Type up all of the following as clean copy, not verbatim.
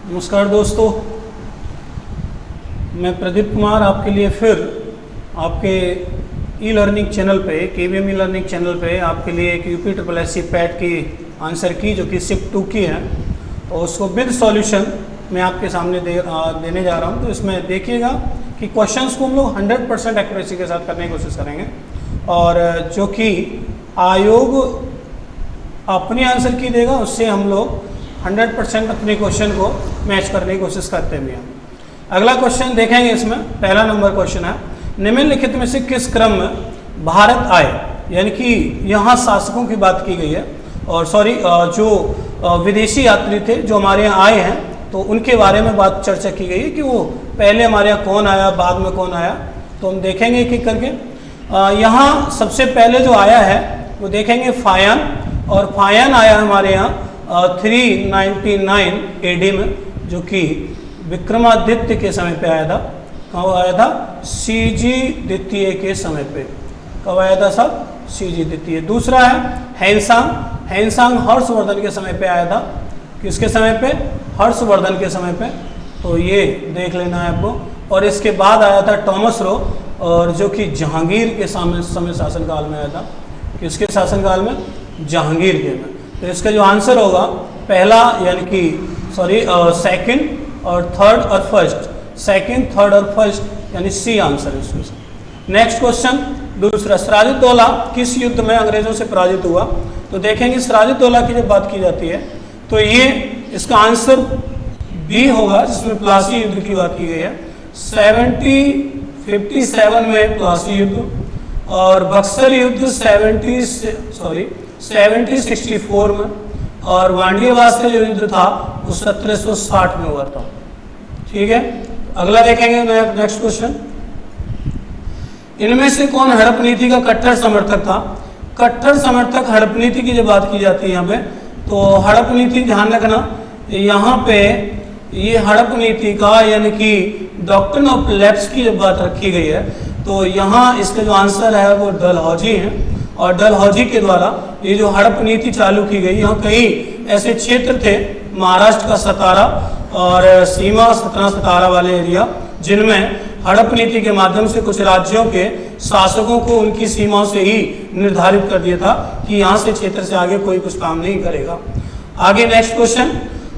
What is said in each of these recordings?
नमस्कार दोस्तों, मैं प्रदीप कुमार आपके लिए फिर आपके ई लर्निंग चैनल पे KVM ई लर्निंग चैनल पे आपके लिए एक UPSSC पैट की आंसर की जो कि शिफ्ट 2 की है और उसको विद सॉल्यूशन मैं आपके सामने देने जा रहा हूँ। तो इसमें देखिएगा कि क्वेश्चंस को हम लोग 100% एक्यूरेसी के साथ करने की कोशिश करेंगे और जो कि आयोग अपनी आंसर की देगा उससे हम लोग 100% अपने क्वेश्चन को मैच करने की कोशिश करते हैं। अगला क्वेश्चन देखेंगे। इसमें पहला नंबर क्वेश्चन है, निम्नलिखित में से किस क्रम में भारत आए, यानी कि यहाँ शासकों की बात की गई है और जो विदेशी यात्री थे जो हमारे यहाँ आए हैं तो उनके बारे में बात चर्चा की गई है कि वो पहले हमारे यहाँ कौन आया, बाद में कौन आया। तो हम देखेंगे एक एक करके। यहाँ सबसे पहले जो आया है वो देखेंगे फायन, और फायन आया हमारे यहाँ 399 AD में, जो कि विक्रमादित्य के समय पे आया था। कब आया था? CG द्वितीय के समय पे। कब आया था सब? CG द्वितीय। दूसरा है हैंसांग, हैंसांग हर्षवर्धन के समय पे आया था। किसके समय पे? हर्षवर्धन के समय पे। तो ये देख लेना है आपको। और इसके बाद आया था टॉमस रो, और जो कि जहांगीर के समय शासनकाल में आया था। किसके शासनकाल में? जहांगीर के में। तो इसका जो आंसर होगा पहला, यानी कि सेकंड और थर्ड और फर्स्ट, सेकंड, थर्ड और फर्स्ट, यानी C आंसर है इसमें। नेक्स्ट क्वेश्चन दूसरा, सिराजुद्दौला किस युद्ध में अंग्रेजों से पराजित हुआ? तो देखेंगे सिराजुद्दौला की जब बात की जाती है तो ये इसका आंसर B होगा, जिसमें प्लासी युद्ध की बात की गई है। 1757 में प्लासी युद्ध, और बक्सर युद्ध 1764 में, और वांडियावास का जो युद्ध था वो 1760 में हुआ था। ठीक है, अगला देखेंगे नेक्स्ट क्वेश्चन। इनमें से कौन हड़प नीति का कट्टर समर्थक था? कट्टर समर्थक हड़प नीति की जब बात की जाती है यहाँ पे, तो हड़प नीति ध्यान रखना, यहाँ पे ये हड़प नीति का यानी कि डॉक्ट्रिन ऑफ लैप्स की जब बात रखी गई है तो यहाँ इसका जो आंसर है वो डलहौजी है। और डलहौजी के द्वारा ये जो हड़प नीति चालू की गई, यहाँ कई ऐसे क्षेत्र थे महाराष्ट्र का सतारा और सीमा सतना सतारा वाले एरिया, जिनमें हड़प नीति के माध्यम से कुछ राज्यों के शासकों को उनकी सीमाओं से ही निर्धारित कर दिया था कि यहाँ से क्षेत्र से आगे कोई कुछ काम नहीं करेगा। आगे नेक्स्ट क्वेश्चन,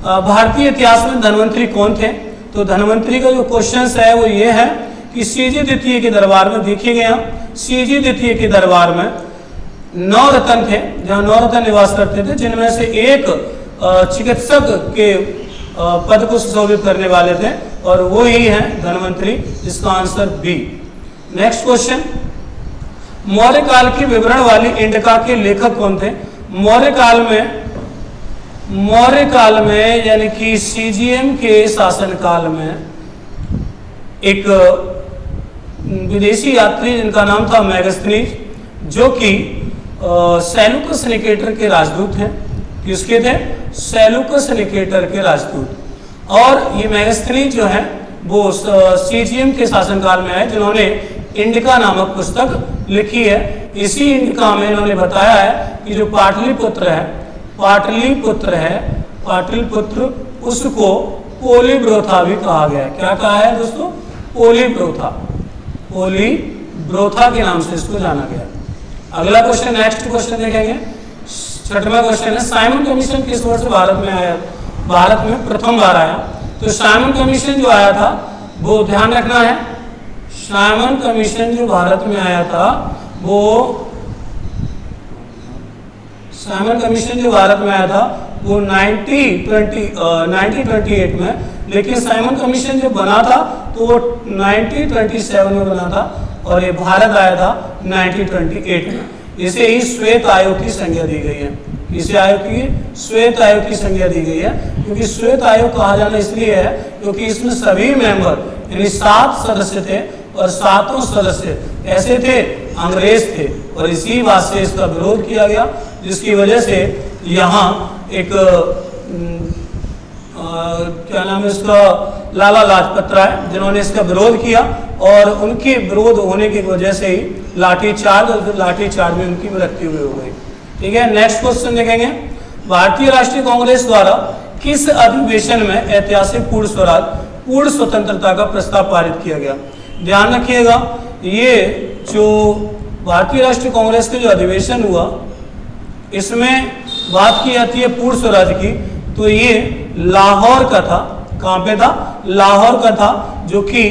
भारतीय इतिहास में धनवंतरी कौन थे? तो धनवंतरी का जो क्वेश्चन है वो ये है कि CG द्वितीय के दरबार में, देखिए गया CG द्वितीय के दरबार में 9 रतन थे, जहाँ 9 रतन निवास करते थे, जिनमें से एक चिकित्सक के पद को सुशोभित करने वाले थे और वो ही है धनवंतरी, जिसका answer B। Next question, Maurya काल की विवरण वाली इंडिका के लेखक कौन थे? मौर्य काल में यानी कि CGM के शासनकाल में एक विदेशी यात्री जिनका नाम था मैगस्थनीज, जो कि सेलुकस निकेटर के राजदूत हैं। किसके थे? सेलुकस निकेटर के राजदूत। और ये मैगस्थनीज जो है वो CGM के शासनकाल में है, जिन्होंने इंडिका नामक पुस्तक लिखी है। इसी इंडिका में इन्होंने बताया है कि जो पाटलिपुत्र उसको पोलीब्रोथा भी कहा गया है। क्या कहा है दोस्तों? पोलीब्रोथा के नाम से इसको जाना गया। अगला क्वेश्चन, नेक्स्ट क्वेश्चन देखेंगे। छठवां क्वेश्चन है, साइमन कमीशन किस वर्ष भारत में आया? भारत में प्रथम बार आया। तो साइमन कमीशन जो आया था वो ध्यान रखना है, साइमन कमीशन जो भारत में आया था वो साइमन कमीशन जो भारत में आया था वो 1928 में, लेकिन साइमन कमीशन जो बना था तो वो 1927 में बना था और ये भारत आया था 1928 में। इसे ही श्वेत आयोग की संज्ञा दी गई है। इसे आयोग की श्वेत आयोग की संज्ञा दी गई है, क्योंकि श्वेत आयोग कहा जाना इसलिए है क्योंकि इसमें सभी मेंबर यानी 7 सदस्य थे और 7 सदस्य ऐसे थे अंग्रेज थे, और इसी बात से इसका विरोध किया गया, जिसकी वजह से यहाँ एक क्या नाम है इसका, लाला लाजपत राय, जिन्होंने इसका विरोध किया और उनके विरोध होने की वजह से ही लाठीचार्ज में उनकी मृत्यु हो गई। ठीक है, नेक्स्ट क्वेश्चन देखेंगे। भारतीय राष्ट्रीय कांग्रेस द्वारा किस अधिवेशन में ऐतिहासिक पूर्ण स्वराज पूर्ण स्वतंत्रता का प्रस्ताव पारित किया गया? ध्यान रखिएगा, ये जो भारतीय राष्ट्रीय कांग्रेस के जो अधिवेशन हुआ इसमें बात की जाती है पूर्ण स्वराज की, तो ये लाहौर का था। कहाँ पे था? लाहौर का था, जो कि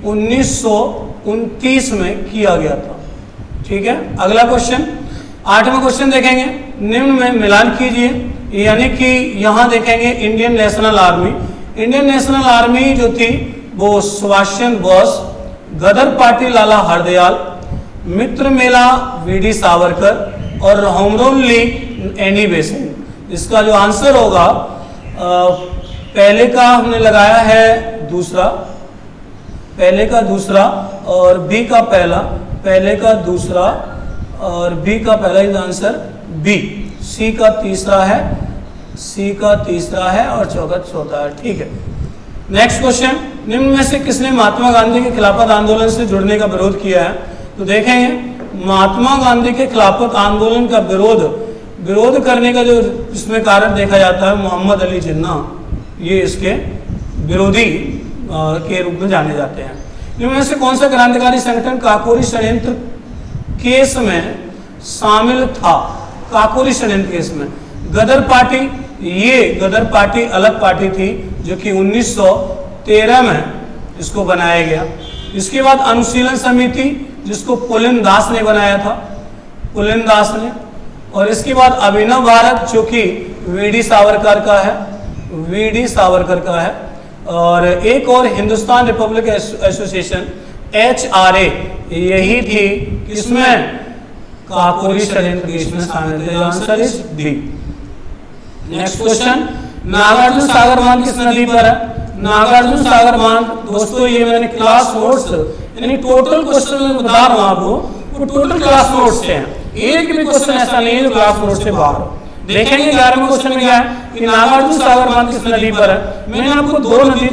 1929 में किया गया था। ठीक है, अगला क्वेश्चन, 8वां क्वेश्चन देखेंगे। निम्न में मिलान कीजिए, यानी कि यहाँ देखेंगे Indian national army. Indian national army जो थी वो सुभाष चंद्र बोस, गदर पार्टी लाला हरदयाल, मित्र मेला वीडी सावरकर और home rule league Annie Besant. इसका जो आंसर होगा पहले का हमने लगाया है दूसरा, पहले का दूसरा और बी का पहला, पहले का दूसरा और बी का पहला, इज आंसर बी। सी का तीसरा है, सी का तीसरा है और चौथा है। ठीक है, नेक्स्ट क्वेश्चन, निम्न में से किसने महात्मा गांधी के खिलाफत आंदोलन से जुड़ने का विरोध किया है? तो देखेंगे महात्मा गांधी के खिलाफत आंदोलन का विरोध करने का जो इसमें कारण देखा जाता है, मोहम्मद अली जिन्ना, ये इसके विरोधी के रूप में जाने जाते हैं। इनमें से कौन सा क्रांतिकारी संगठन काकोरी षड्यंत्र केस में शामिल था? काकोरी षड्यंत्र केस में गदर पार्टी, ये गदर पार्टी अलग पार्टी थी जो कि 1913 में इसको बनाया गया। इसके बाद अनुशीलन समिति, जिसको पुलिन दास ने बनाया था, पुलिन दास ने। और इसके बाद अभिनव भारत, जो कि वीडी सावरकर का है, वीडी सावरकर का है। और एक और हिंदुस्तान रिपब्लिक एसोसिएशन HRA, यही थी किसमें? काकोरी षड्यंत्र केस में शामिल थे। Answer is D. Next question, Nagarjuna Sagar बांध किस नदी पर है? नागार्जुन सागर बांध दोस्तों, ये मैंने क्लास नोट्स यानी टोटल क्वेश्चन में बता रहा हूं आपको, वो टोटल क्लास नोट्स से हैं। एक भी क्वेश्चन ऐसा नहीं है जो क्लास नोट से बाहर हो। देखेंगे 11वें क्वेश्चन में क्या है कि नागार्जुन सागर बांध किस नदी पर है? मैंने आपको दो नदी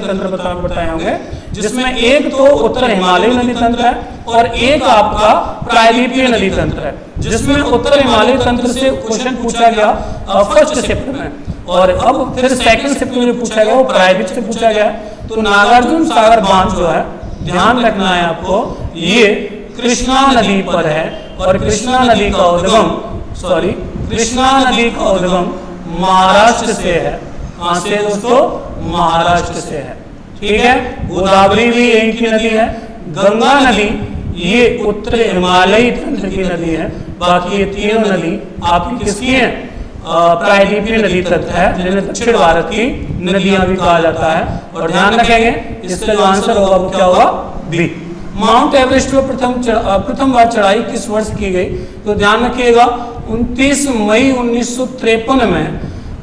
तंत्र बताए होंगे, जिसमें एक तो उत्तर हिमालयी नदी तंत्र है और एक आपका प्रायद्वीपीय नदी तंत्र है। जिसमें उत्तर हिमालयी तंत्र से क्वेश्चन पूछा गया फर्स्ट शिफ्ट में, और अब फिर सेकंड शिफ्ट में जो पूछा गया वो प्रायद्वीप से पूछा गया। तो नागार्जुन सागर बांध जो है, ध्यान रखना है आपको, ये कृष्णा नदी पर है और कृष्णा नदी का उद्गम महाराष्ट्र से है। कहां से दोस्तों? महाराष्ट्र से है। ठीक है, गोदावरी भी यही की नदी है। गंगा नदी ये उत्तर हिमालयी तंत्र की नदी है। बाकी ये तीनों नदी आपकी किसकी है? प्रायद्वीपीय नदी तंत्र है, जिन्हें दक्षिण भारत की नदियां भी कहा जाता है। और ध्यान रखेंगे इसका जो आंसर होगा वो क्या होगा? बी। माउंट एवरेस्ट पर प्रथम बार चढ़ाई किस वर्ष की गई? तो ध्यान रखिएगा 29 मई 1953 में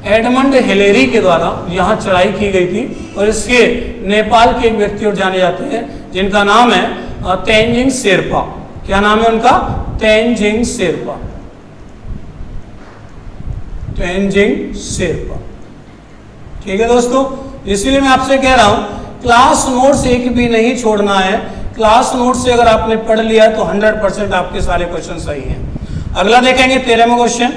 एडमंड हिलेरी के द्वारा यहाँ चढ़ाई की गई थी। और इसके नेपाल के एक व्यक्ति और जाने जाते हैं जिनका नाम है तेंजिंग शेरपा। क्या नाम है उनका? तेंजिंग शेरपा, तेंजिंग शेरपा। ठीक है दोस्तों, इसीलिए मैं आपसे कह रहा हूं क्लास नोट्स एक भी नहीं छोड़ना है। क्लास नोट से अगर आपने पढ़ लिया तो 100% आपके सारे क्वेश्चन सही हैं। अगला देखेंगे 13वां क्वेश्चन।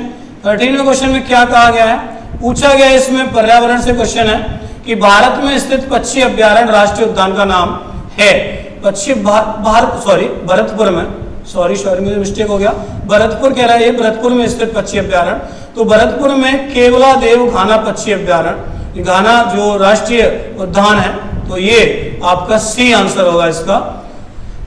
13वें क्वेश्चन में क्या कहा गया है? पूछा गया इसमें पर्यावरण से क्वेश्चन है कि भारत में स्थित पक्षी अभ्यारण्य राष्ट्रीय उद्यान का नाम है। भरतपुर में, सॉरी मुझे मिस्टेक हो गया, भरतपुर कह रहा है, ये भरतपुर में स्थित पक्षी अभ्यारण्य। तो भरतपुर में केवला देव घाना पक्षी अभ्यारण्य, घाना जो राष्ट्रीय उद्यान है, तो ये आपका सी आंसर होगा इसका।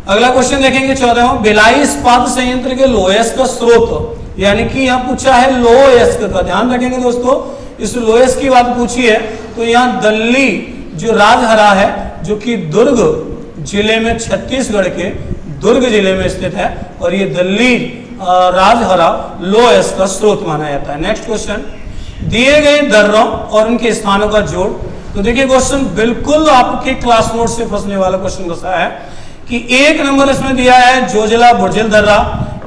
अगला क्वेश्चन देखेंगे 14वां, भिलाई इस्पात संयंत्र के लोयस्क का स्रोत, यानी कि यहाँ पूछा है लोयस्क का। ध्यान रखेंगे दोस्तों, इस लोयस्क की बात पूछी है तो यहाँ दिल्ली जो राजहरा है, जो कि दुर्ग जिले में, छत्तीसगढ़ के दुर्ग जिले में स्थित है, और ये दिल्ली राजहरा लोयस्क का स्रोत माना जाता है। नेक्स्ट क्वेश्चन, दिए गए दर्रों और उनके स्थानों का जोड़। तो देखिए क्वेश्चन बिल्कुल आपके क्लास नोट से फंसने वाला क्वेश्चन कैसा है कि 1 नंबर इसमें दिया है जोजिला बुर्जिल दर्रा,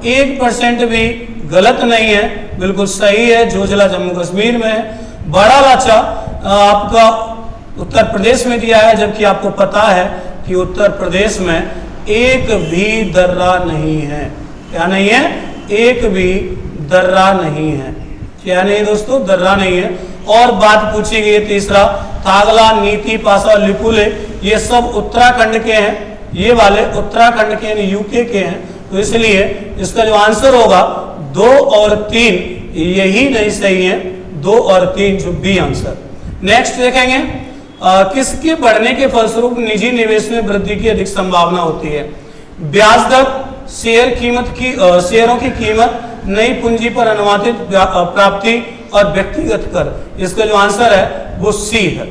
1% भी गलत नहीं है, बिल्कुल सही है। जोजिला जम्मू कश्मीर में है। बड़ा लाचा आपका उत्तर प्रदेश में दिया है, जबकि आपको पता है कि उत्तर प्रदेश में एक भी दर्रा नहीं है। क्या नहीं है? एक भी दर्रा नहीं है। क्या नहीं दोस्तों? दर्रा नहीं है। और बात पूछी गई है। तीसरा थागला, नीति, पासा, लिपुले, ये सब उत्तराखंड के हैं, ये वाले उत्तराखंड के यानी यूके के हैं, तो इसलिए इसका जो आंसर होगा 2 और 3 यही नहीं सही है, 2 और 3 जो बी आंसर। नेक्स्ट देखेंगे किसके बढ़ने के फलस्वरूप निजी निवेश में वृद्धि की अधिक संभावना होती है। ब्याज दर, शेयर कीमत की शेयरों की कीमत, नई पूंजी पर अनुमानित प्राप्ति और व्यक्तिगत कर। इसका जो आंसर है वो सी है।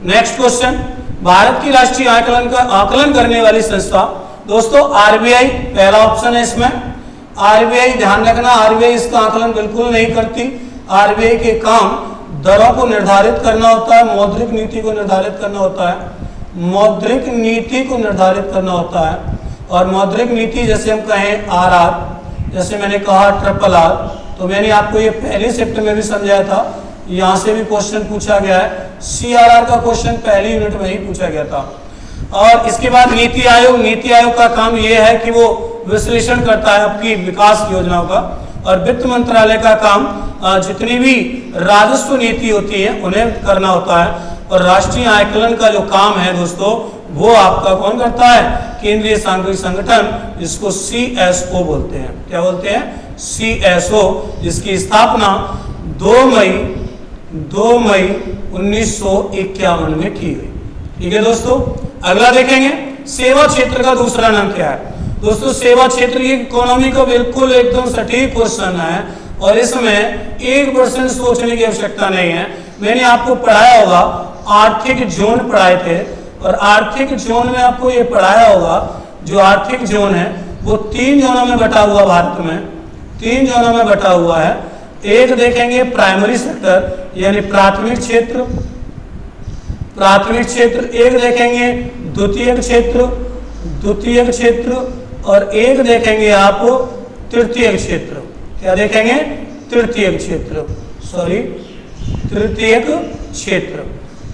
नेक्स्ट क्वेश्चन, भारत की राष्ट्रीय आकलन करने वाली संस्था, दोस्तों आरबीआई पहला ऑप्शन है इसमें। आरबीआई ध्यान रखना, आरबीआई इसका आकलन बिल्कुल नहीं करती। आरबीआई के काम दरों को निर्धारित करना होता है, मौद्रिक नीति को निर्धारित करना होता है, मौद्रिक नीति को निर्धारित करना होता है। और मौद्रिक नीति जैसे हम कहें आरआर, जैसे मैंने कहा ट्रिपल आर, तो मैंने आपको ये पहली शिफ्ट में भी समझाया था, यहाँ से भी क्वेश्चन पूछा गया है। सीआरआर का क्वेश्चन पहली यूनिट में ही पूछा गया था। और इसके बाद नीति आयोग, नीति आयोग का काम ये है कि वो विश्लेषण करता है आपकी विकास योजनाओं का। और वित्त मंत्रालय का काम जितनी भी राजस्व नीति होती है उन्हें करना होता है। और राष्ट्रीय आकलन का जो काम है दोस्तों वो आपका कौन करता है, केंद्रीय सांख्यिकी संगठन, जिसको CSO बोलते हैं। क्या बोलते हैं, CSO, जिसकी स्थापना 2 मई 1951 में की गई। ठीक है दोस्तों, अगला देखेंगे सेवा क्षेत्र का दूसरा नाम क्या है। दोस्तों सेवा क्षेत्र की इकोनॉमी का बिल्कुल एकदम सटीक क्वेश्चन है और इसमें 1% सोचने की आवश्यकता नहीं है। मैंने आपको पढ़ाया होगा, आर्थिक जोन पढ़ाए थे और आर्थिक जोन में आपको ये पढ़ाया होगा, जो आर्थिक जोन है वो 3 जोनों में बटा हुआ, भारत में 3 जोनों में बटा हुआ है। एक देखेंगे प्राइमरी सेक्टर यानी प्राथमिक क्षेत्र, प्राथमिक क्षेत्र, एक देखेंगे द्वितीयक क्षेत्र, द्वितीयक क्षेत्र, और एक देखेंगे आप तृतीयक क्षेत्र। क्या देखेंगे, तृतीयक क्षेत्र, सॉरी तृतीयक क्षेत्र।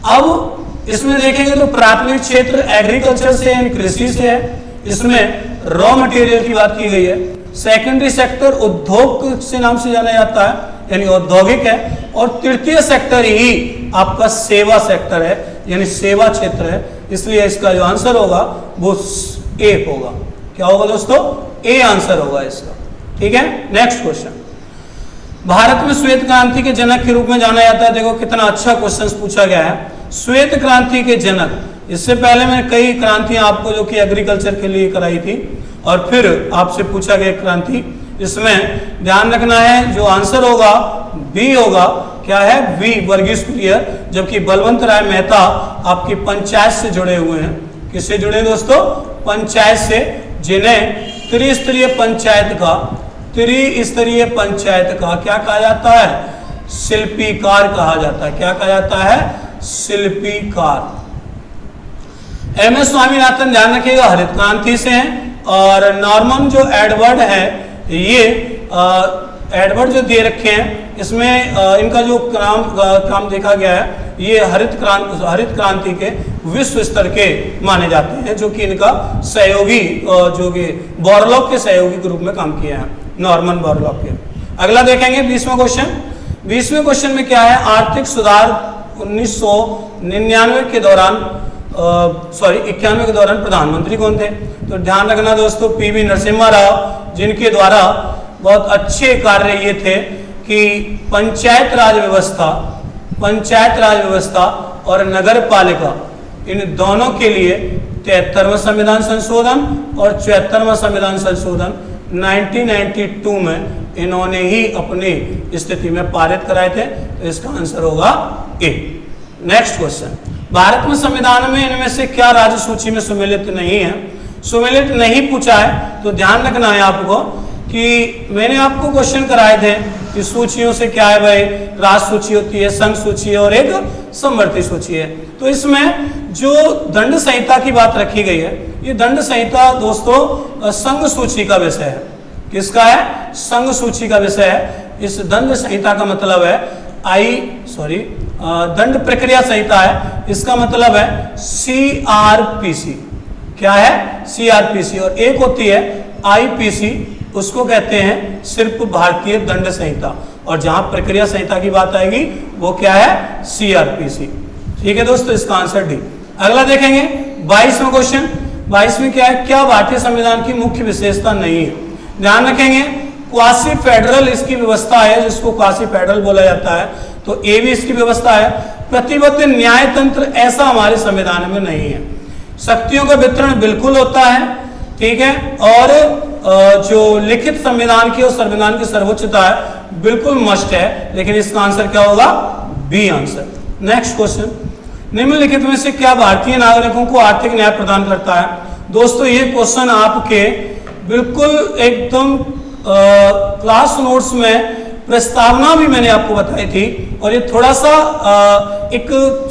अब इसमें देखेंगे तो प्राथमिक क्षेत्र एग्रीकल्चर से यानी कृषि से है, इसमें रॉ मटेरियल की बात की गई है। सेकेंडरी सेक्टर उद्योग से नाम से जाना जाता है यानी औद्योगिक है। और तृतीय सेक्टर ही आपका सेवा सेक्टर है यानी सेवा क्षेत्र है। इसलिए इसका जो आंसर होगा वो ए होगा। क्या होगा दोस्तों, ए आंसर होगा इसका। ठीक है, नेक्स्ट क्वेश्चन, भारत में श्वेत क्रांति के जनक के रूप में जाना जाता है। देखो कितना अच्छा क्वेश्चन पूछा गया है, श्वेत क्रांति के जनक। इससे पहले मैंने कई क्रांतियां आपको जो कि एग्रीकल्चर के लिए कराई थी और फिर आपसे पूछा गया क्रांति। इसमें ध्यान रखना है जो आंसर होगा बी होगा। क्या है, बी वर्गीज कुरियर, जबकि बलवंत राय मेहता आपकी पंचायत से जुड़े हुए हैं। किससे जुड़े दोस्तों, पंचायत से, जिन्हें त्रिस्तरीय पंचायत का, त्रिस्तरीय पंचायत का क्या कहा जाता है, शिल्पीकार कहा जाता है। क्या कहा जाता है, शिल्पीकार। एम एस स्वामीनाथन ध्यान रखिएगा हरित क्रांति से हैं। और नॉर्मन जो एडवर्ड है, ये एडवर्ड जो दे रखे हैं इसमें इनका जो काम देखा गया है, ये हरित क्रांति के विश्व स्तर के माने जाते हैं, जो कि इनका सहयोगी जो कि बोरलॉग के सहयोगी के रूप में काम किया है, नॉर्मन बोरलॉग के। अगला देखेंगे 20वां क्वेश्चन। 20वें क्वेश्चन में क्या है, आर्थिक सुधार 1999 के दौरान 91 के दौरान प्रधानमंत्री कौन थे। तो ध्यान रखना दोस्तों, पीवी नरसिम्हा राव, जिनके द्वारा बहुत अच्छे कार्य ये थे कि पंचायत राज व्यवस्था और नगर पालिका, इन दोनों के लिए 73वां संविधान संशोधन और 74वां संविधान संशोधन 1992 में इन्होंने ही अपनी स्थिति में पारित कराए थे। तो इसका आंसर होगा ए। नेक्स्ट क्वेश्चन, भारत में संविधान में इनमें से क्या राज्य सूची में सम्मिलित नहीं है। सम्मिलित नहीं पूछा है तो ध्यान रखना है आपको कि मैंने आपको क्वेश्चन कराए थे कि सूचियों से क्या है भाई, राज्य सूची होती है, संघ सूची है और एक समवर्ती सूची है। तो इसमें जो दंड संहिता की बात रखी गई है, ये दंड संहिता दोस्तों संघ सूची का विषय है। किसका है, संघ सूची का विषय है। इस दंड संहिता का मतलब है दंड प्रक्रिया संहिता है, इसका मतलब है CRPC। क्या है, CRPC। और एक होती है IPC, उसको कहते हैं सिर्फ भारतीय दंड संहिता। और जहां प्रक्रिया संहिता की बात आएगी वो क्या है, सीआरपीसी। ठीक है दोस्तों, इसका आंसर डी। अगला देखेंगे 22वां क्वेश्चन। 22 में क्या है, क्या भारतीय संविधान की मुख्य विशेषता नहीं है? ध्यान रखेंगे, क्वासी फेडरल इसकी व्यवस्था है, जिसको क्वासी फेडरल बोला जाता है, तो ए भी इसकी व्यवस्था है। प्रतिबद्ध न्याय तंत्र ऐसा हमारे संविधान में नहीं है। शक्तियों का वितरण बिल्कुल होता है, ठीक है, और जो लिखित संविधान की और संविधान की सर्वोच्चता है बिल्कुल मस्ट है, लेकिन इसका आंसर क्या होगा, बी आंसर। नेक्स्ट क्वेश्चन, निम्नलिखित में से क्या भारतीय नागरिकों को आर्थिक न्याय प्रदान करता है? दोस्तों ये क्वेश्चन आपके बिल्कुल एकदम क्लास नोट्स में प्रस्तावना भी मैंने आपको बताई थी, और ये थोड़ा सा एक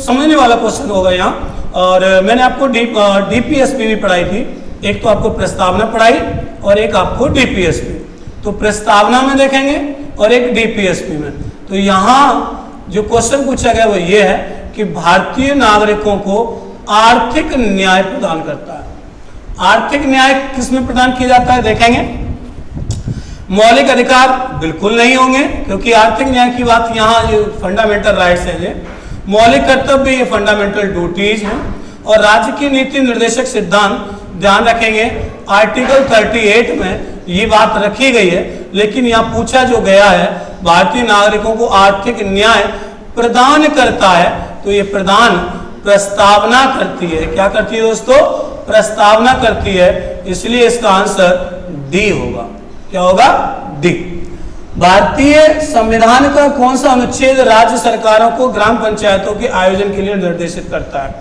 समझने वाला क्वेश्चन होगा यहाँ। और मैंने आपको डीपीएसपी भी पढ़ाई थी, एक तो आपको प्रस्तावना पढ़ाई और एक आपको डीपीएसपी। तो प्रस्तावना में देखेंगे और एक डीपीएसपी में। तो यहाँ जो क्वेश्चन पूछा गया वो ये है कि भारतीय नागरिकों को आर्थिक न्याय प्रदान करता है। आर्थिक न्याय किसमें प्रदान किया जाता है देखेंगे। मौलिक अधिकार बिल्कुल नहीं होंगे, क्योंकि आर्थिक न्याय की बात यहाँ ये फंडामेंटल राइट्स है, ये मौलिक कर्तव्य, ये फंडामेंटल ड्यूटीज हैं। और राज्य की नीति निर्देशक सिद्धांत ध्यान रखेंगे, आर्टिकल 38 में ये बात रखी गई है, लेकिन यहाँ पूछा जो गया है भारतीय नागरिकों को आर्थिक न्याय प्रदान करता है, तो ये प्रदान प्रस्तावना करती है। क्या करती है दोस्तों, प्रस्तावना करती है, इसलिए इसका आंसर डी होगा। क्या होगा, डी। भारतीय संविधान का कौन सा अनुच्छेद राज्य सरकारों को ग्राम पंचायतों के आयोजन के लिए निर्देशित करता है?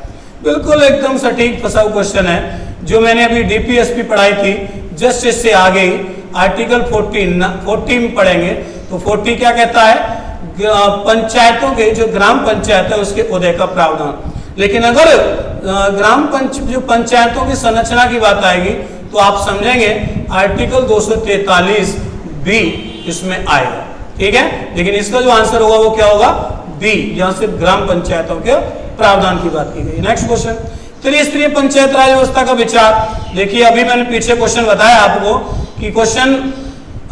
बिल्कुल एकदम सटीक फंसा क्वेश्चन है, जो मैंने अभी डीपीएसपी पढ़ाई थी, जस्ट इससे आगे ही आर्टिकल 40 में पढ़ेंगे। तो 40 क्या कहता है, पंचायतों के जो ग्राम पंचायत है उसके उदय का प्रावधान। लेकिन अगर जो पंचायतों की संरचना की बात आएगी तो आप समझेंगे आर्टिकल 243 बी इसमें आएगा, ठीक है। लेकिन इसका जो आंसर होगा वो क्या होगा, बी, यहां सिर्फ ग्राम पंचायतों के प्रावधान की बात की गई। नेक्स्ट क्वेश्चन, त्रिस्तरीय पंचायत राज व्यवस्था का विचार। देखिए अभी मैंने पीछे क्वेश्चन बताया आपको कि क्वेश्चन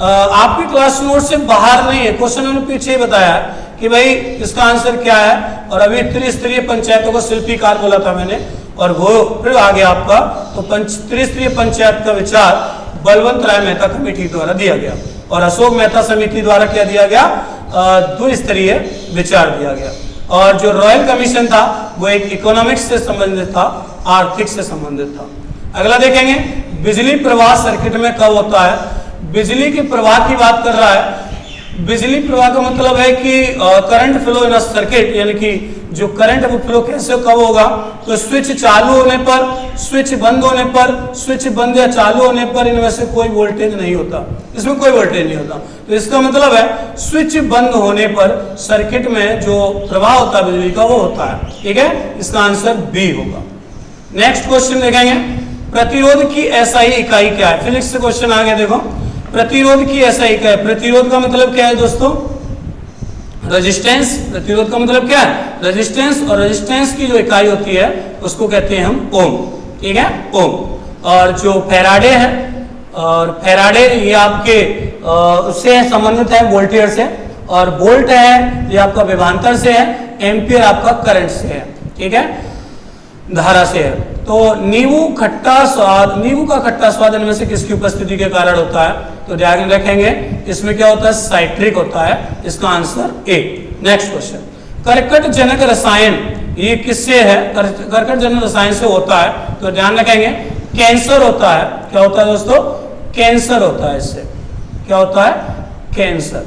आपके क्लास नोट से बाहर नहीं है, क्वेश्चन मैंने पीछे ही बताया कि भाई इसका आंसर क्या है। और अभी त्रिस्तरीय पंचायतों का शिल्पीकार बोला था मैंने, और वो फिर आ गया आपका। तो त्रिस्तरीय पंचायत का विचार बलवंत राय मेहता कमेटी द्वारा दिया गया, और अशोक मेहता समिति द्वारा क्या दिया गया, द्विस्तरीय विचार दिया गया। और जो रॉयल कमीशन था वो एक इकोनॉमिक्स से संबंधित था, आर्थिक से संबंधित था। अगला देखेंगे, बिजली प्रवाह सर्किट में कब होता है? बिजली के प्रवाह की बात कर रहा है। बिजली प्रवाह का मतलब है कि करंट फ्लो इन सर्किट, यानी कि जो करंट फ्लो कैसे कब होगा, तो स्विच चालू होने पर, स्विच बंद होने पर, स्विच बंद या चालू होने पर इनमें से कोई वोल्टेज नहीं होता, इसमें कोई वोल्टेज नहीं होता। तो इसका मतलब है स्विच बंद होने पर सर्किट में जो प्रवाह होता है बिजली का वो होता है, ठीक है। इसका आंसर बी होगा। नेक्स्ट क्वेश्चन देखेंगे, प्रतिरोध की एसआई इकाई क्या है? फिजिक्स से क्वेश्चन आ गया, देखो प्रतिरोध की एसआई क्या है? प्रतिरोध का मतलब क्या है दोस्तों, रेजिस्टेंस। प्रतिरोध का मतलब क्या है, रेजिस्टेंस। और रेजिस्टेंस की जो इकाई होती है उसको कहते हैं हम ओम, ठीक है, ओम। और जो फैराडे है, और फैराडे ये आपके उससे संबंधित है, वोल्टियर से। और वोल्ट है ये आपका विभवांतर से है, एम्पियर आपका करंट से है, ठीक है, धारा से है। तो नींबू का खट्टा स्वाद इनमें से किसकी उपस्थिति के कारण होता है? तो ध्यान रखेंगे इसमें क्या होता है, साइट्रिक होता है। इसका आंसर ए। नेक्स्ट क्वेश्चन, कर्कट जनक रसायन ये किससे है? कर्कट जनक रसायन से होता है, तो ध्यान रखेंगे कैंसर होता है। क्या होता है दोस्तों, कैंसर होता है। इससे क्या होता है, कैंसर।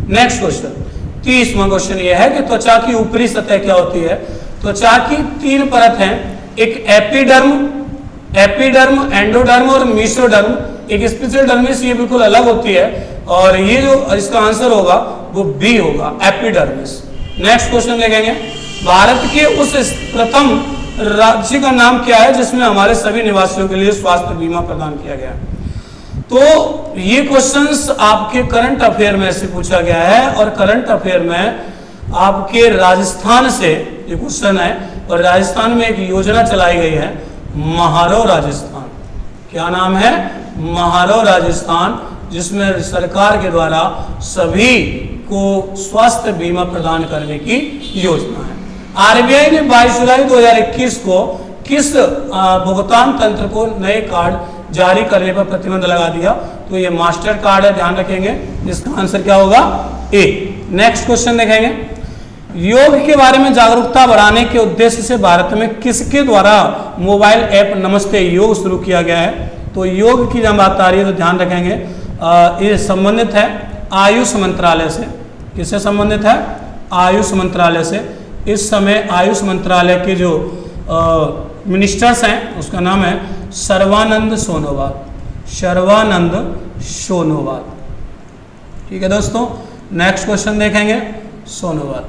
नेक्स्ट क्वेश्चन, 30वां क्वेश्चन ये है कि त्वचा की ऊपरी सतह क्या होती है? त्वचा की 3 परत हैं, एक एपिडर्म, एंडोडर्म और मेसोडर्म। एक स्पेशल डर्मिस ये बिल्कुल अलग होती है, और ये जो इसका आंसर होगा वो बी होगा, एपिडर्मिस। नेक्स्ट क्वेश्चन देखेंगे, भारत के उस प्रथम राज्य का नाम क्या है जिसमें हमारे सभी निवासियों के लिए स्वास्थ्य बीमा प्रदान किया गया? तो ये क्वेश्चंस आपके करंट अफेयर में से पूछा गया है, और करंट अफेयर में आपके राजस्थान से ये क्वेश्चन है। और राजस्थान में एक योजना चलाई गई है, महारो राजस्थान। क्या नाम है, महारो राजस्थान, जिसमें सरकार के द्वारा सभी को स्वास्थ्य बीमा प्रदान करने की योजना है। आरबीआई ने 22 जुलाई 2021 को किस भुगतान तंत्र को नए कार्ड जारी करने पर प्रतिबंध लगा दिया? तो ये मास्टर कार्ड है, ध्यान रखेंगे। इसका आंसर क्या होगा? ए। नेक्स्ट क्वेश्चन देखेंगे। योग के बारे में जागरूकता बढ़ाने के उद्देश्य से भारत में किसके द्वारा मोबाइल ऐप नमस्ते योग शुरू किया गया है? तो योग की जब बात आ रही है तो ध्यान रखेंगे ये संबंधित है आयुष मंत्रालय से। किससे संबंधित है? आयुष मंत्रालय से। इस समय आयुष मंत्रालय के जो मिनिस्टर्स हैं उसका नाम है सर्बानंद सोनोवाल। सर्बानंद सोनोवाल, ठीक है दोस्तों। नेक्स्ट क्वेश्चन देखेंगे, Sonowal.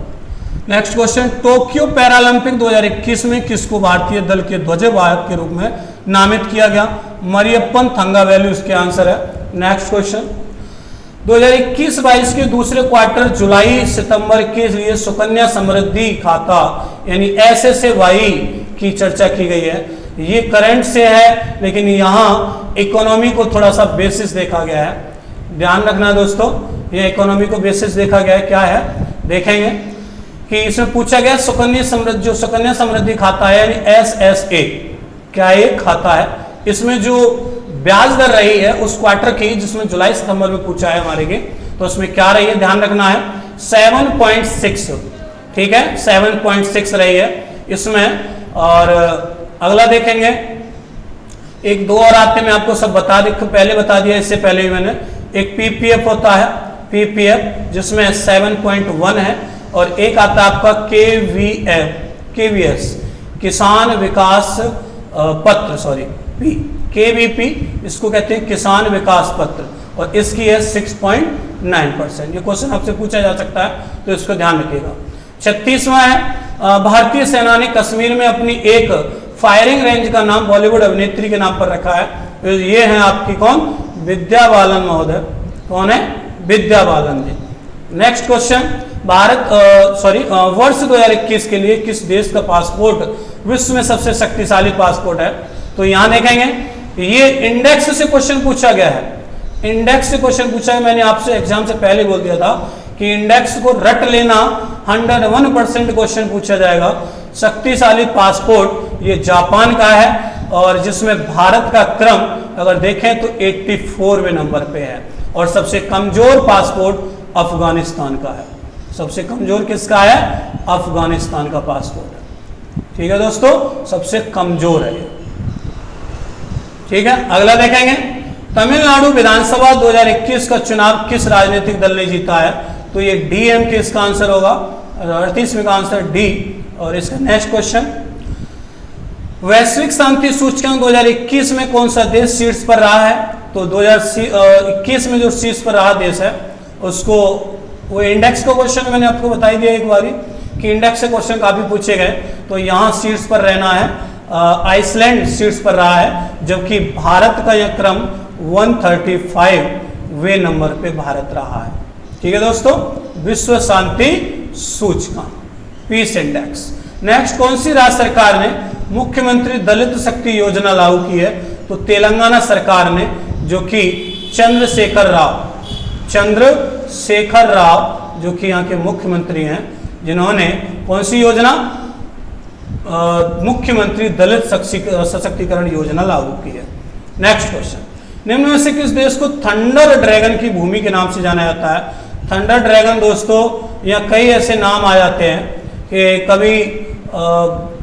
Next question, Tokyo Paralympic 2021 में किसको भारतीय दल के ध्वजवाहक के रूप में नामित किया गया? मरियप्पन थंगावेलु इसके आंसर है। नेक्स्ट क्वेश्चन, 2021-22 के दूसरे क्वार्टर जुलाई सितंबर के लिए सुकन्या समृद्धि खाता यानी SSAY की चर्चा की गई है। ये करंट से है, लेकिन यहाँ इकोनॉमी को थोड़ा सा बेसिस देखा गया है। ध्यान रखना दोस्तों, ये इकोनॉमी को बेसिस देखा गया है। क्या है देखेंगे कि इसमें पूछा गया सुकन्या समृद्धि, जो सुकन्या समृद्धि खाता है यानी SSA, क्या ये खाता है? इसमें जो ब्याज दर रही है उस क्वार्टर की, जिसमें जुलाई सितंबर में पूछा है हमारे के, तो उसमें क्या रही है ध्यान रखना है 7.6, ठीक है 7.6 रही है इसमें। और अगला देखेंगे, एक दो और आते मैं आपको सब पहले बता दिया, इससे पहले ही मैंने। एक PPF होता है, PPF जिसमें 7.1 है, और एक आता है आपका KVS किसान विकास पत्र, KVP इसको कहते हैं किसान विकास पत्र, और इसकी है 6.9%। ये क्वेश्चन आपसे पूछा जा सकता है, तो इसको ध्यान रखिएगा। 36वां है, भारतीय सेना ने कश्मीर में अपनी एक फायरिंग रेंज का नाम बॉलीवुड अभिनेत्री के नाम पर रखा है। तो ये है आपकी कौन? विद्या बालन महोदय। कौन है? विद्या बालन जी। नेक्स्ट क्वेश्चन, वर्ष 2021 के लिए किस देश का पासपोर्ट विश्व में सबसे शक्तिशाली पासपोर्ट है? तो यहां देखेंगे, ये इंडेक्स से क्वेश्चन पूछा गया है। इंडेक्स से क्वेश्चन पूछा है, मैंने आपसे एग्जाम से पहले बोल दिया था कि इंडेक्स को रट लेना, 101% क्वेश्चन पूछा जाएगा। शक्तिशाली पासपोर्ट ये जापान का है, और जिसमें भारत का क्रम अगर देखें तो 84वें नंबर पे है, और सबसे कमजोर पासपोर्ट अफगानिस्तान का है। सबसे कमजोर किसका है? अफगानिस्तान का पासपोर्ट है, ठीक है दोस्तों, सबसे कमजोर है ये, ठीक है। अगला देखेंगे, तमिलनाडु विधानसभा 2021 का चुनाव किस राजनीतिक दल ने जीता है? तो ये DMK इसका आंसर होगा, 38वें का आंसर D। और इसका नेक्स्ट क्वेश्चन, वैश्विक शांति सूचकांक 2021 में कौन सा देश शीर्ष पर रहा है? तो 2021 में जो शीर्ष पर रहा देश है उसको, वो इंडेक्स का क्वेश्चन मैंने आपको बता दिया एक बारी कि इंडेक्स से क्वेश्चन काफी पूछे गए। तो यहाँ शीर्ष पर रहना है आइसलैंड शीर्ष पर रहा है, जबकि भारत का यह क्रम 135वें नंबर पे भारत रहा है, ठीक है दोस्तों। विश्व शांति सूचकांक, पीस इंडेक्स। नेक्स्ट, कौन सी राज्य सरकार ने मुख्यमंत्री दलित शक्ति योजना लागू की है? तो तेलंगाना सरकार ने, जो कि चंद्रशेखर राव जो कि यहाँ के मुख्यमंत्री हैं, जिन्होंने कौन सी योजना? मुख्यमंत्री दलित सशक्तिकरण योजना लागू की है। नेक्स्ट क्वेश्चन, निम्न में से किस देश को थंडर ड्रैगन की भूमि के नाम से जाना जाता है? थंडर ड्रैगन दोस्तों, यहाँ कई ऐसे नाम आ जाते हैं कि कभी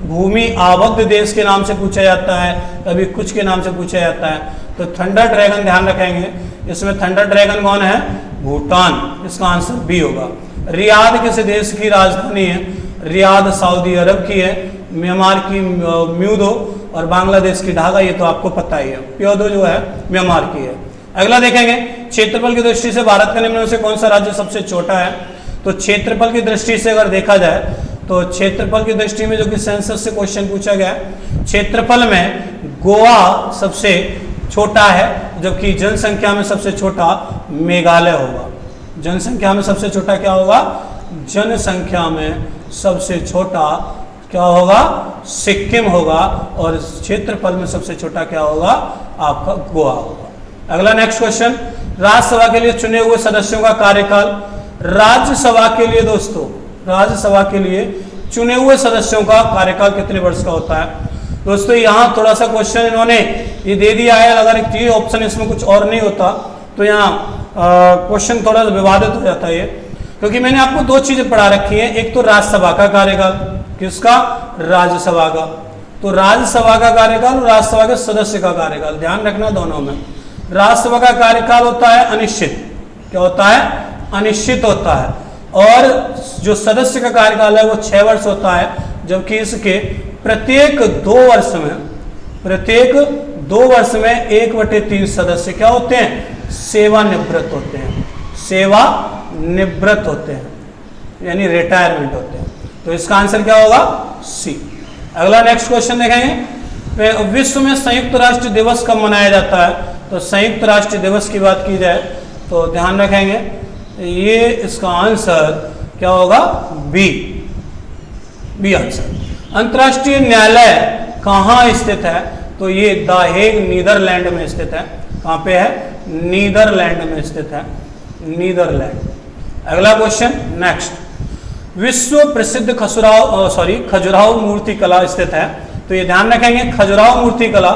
भूमि आबद्ध देश के नाम से पूछा जाता है, कभी कुछ के नाम से पूछा जाता है। तो थंडर ड्रैगन ध्यान रखेंगे, इसमें थंडर ड्रैगन कौन है? भूटान, इसका आंसर बी होगा। रियाद किस देश की राजधानी है? रियाद सऊदी अरब की है। म्यांमार की म्यूदो, और बांग्लादेश की ढाका, ये तो आपको पता ही है। प्योदो जो है म्यांमार की है। अगला देखेंगे, क्षेत्रफल की दृष्टि से भारत के निम्न में से कौन सा राज्य सबसे छोटा है? तो क्षेत्रफल की दृष्टि से अगर देखा जाए तो क्षेत्रफल की दृष्टि में, जो कि सेंसस से क्वेश्चन पूछा गया, क्षेत्रफल में गोवा सबसे छोटा है, जबकि जनसंख्या में सबसे छोटा मेघालय होगा। जनसंख्या में सबसे छोटा क्या होगा? जनसंख्या में सबसे छोटा क्या होगा? सिक्किम होगा, और क्षेत्रफल में सबसे छोटा क्या होगा? आपका गोवा होगा। अगला नेक्स्ट क्वेश्चन, राज्यसभा के लिए चुने हुए सदस्यों का कार्यकाल राज्यसभा के लिए दोस्तों, राज्यसभा के लिए चुने हुए सदस्यों का कार्यकाल कितने वर्ष का होता है? दोस्तों यहाँ थोड़ा सा क्वेश्चन इन्होंने ये दे दिया है, अगर एक ऑप्शन इसमें कुछ और नहीं होता तो यहाँ क्वेश्चन थोड़ा विवादित हो जाता है, क्योंकि मैंने आपको दो चीजें पढ़ा रखी है, एक तो राज्यसभा का कार्यकाल, किसका? राज्यसभा का। तो राज्यसभा का कार्यकाल और राज्यसभा के सदस्य का कार्यकाल ध्यान रखना दोनों में। राज्यसभा का कार्यकाल होता है अनिश्चित, क्या होता है? अनिश्चित होता है, और जो सदस्य का कार्यकाल है वो 6 वर्ष होता है, जबकि इसके प्रत्येक 2 वर्ष में 1/3 सदस्य क्या होते हैं? सेवानिवृत्त होते हैं, सेवानिवृत्त होते हैं, यानी रिटायरमेंट होते हैं। तो इसका आंसर क्या होगा? सी। अगला नेक्स्ट क्वेश्चन देखेंगे, विश्व में संयुक्त राष्ट्र दिवस कब मनाया जाता है? तो संयुक्त राष्ट्र दिवस की बात की जाए तो ध्यान रखेंगे, ये इसका आंसर क्या होगा? B answer. अंतर्राष्ट्रीय न्यायालय कहाँ स्थित है? तो ये द हेग नीदरलैंड में स्थित है। कहाँ पे है? नीदरलैंड में स्थित है, नीदरलैंड। अगला क्वेश्चन नेक्स्ट, विश्व प्रसिद्ध खजुराहो मूर्ति कला स्थित है। तो ये ध्यान रखेंगे, खजुराहो मूर्ति कला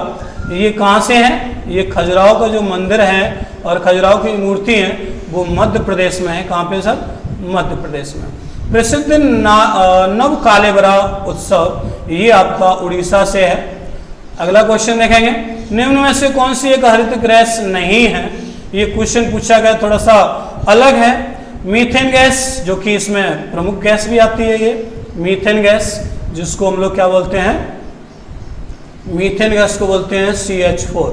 ये कहाँ से है? ये खजुराहो का जो मंदिर है और खजुराहो की मूर्ति है वो मध्य प्रदेश में है। कहाँ पे सर? मध्य प्रदेश में। प्रसिद्ध नव कालेबरा उत्सव ये आपका उड़ीसा से है। अगला क्वेश्चन देखेंगे, निम्न में से कौन सी एक हरित गैस नहीं है? ये क्वेश्चन पूछा गया, थोड़ा सा अलग है। मीथेन गैस, जो कि इसमें प्रमुख गैस भी आती है, ये मीथेन गैस, जिसको हम लोग क्या बोलते हैं? मीथेन गैस को बोलते हैं CH4,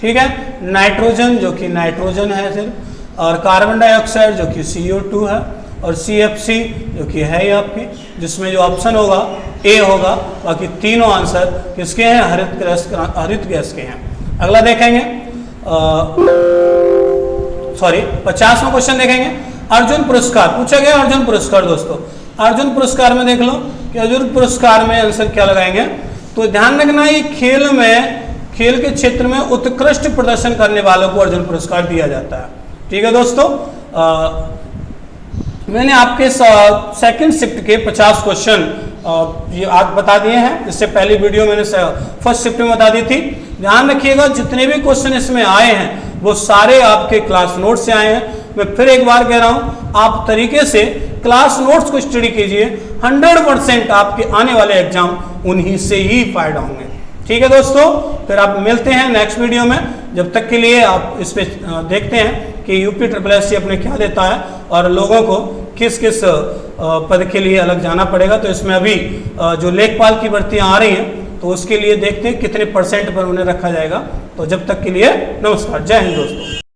ठीक है। नाइट्रोजन, जो कि नाइट्रोजन है सिर्फ, और कार्बन डाइऑक्साइड जो कि CO2 है, और CFC जो कि है ये आपकी, जिसमें जो ऑप्शन होगा ए होगा। बाकी तीनों आंसर किसके हैं? हरित गैस के हैं। अगला देखेंगे 50वां क्वेश्चन देखेंगे, अर्जुन पुरस्कार पूछा गया। अर्जुन पुरस्कार दोस्तों, अर्जुन पुरस्कार में देख लो कि अर्जुन पुरस्कार में आंसर क्या लगाएंगे? तो ध्यान रखना, ये खेल के क्षेत्र में उत्कृष्ट प्रदर्शन करने वालों को अर्जुन पुरस्कार दिया जाता है, ठीक है दोस्तों। मैंने आपके सेकंड शिफ्ट के 50 क्वेश्चन ये आज बता दिए हैं। इससे पहली वीडियो मैंने फर्स्ट शिफ्ट में बता दी थी। ध्यान रखिएगा, जितने भी क्वेश्चन इसमें आए हैं वो सारे आपके क्लास नोट से आए हैं। मैं फिर एक बार कह रहा हूं, आप तरीके से क्लास नोट्स को स्टडी कीजिए, 100% आपके आने वाले एग्जाम उन्हीं से ही फायदा होंगे, ठीक है दोस्तों। फिर आप मिलते हैं नेक्स्ट वीडियो में। जब तक के लिए आप इस पे देखते हैं कि UPSSC अपने क्या देता है और लोगों को किस किस पद के लिए अलग जाना पड़ेगा। तो इसमें अभी जो लेखपाल की भर्तियां आ रही हैं तो उसके लिए देखते हैं कितने % पर उन्हें रखा जाएगा। तो जब तक के लिए नमस्कार, जय हिंद दोस्तों।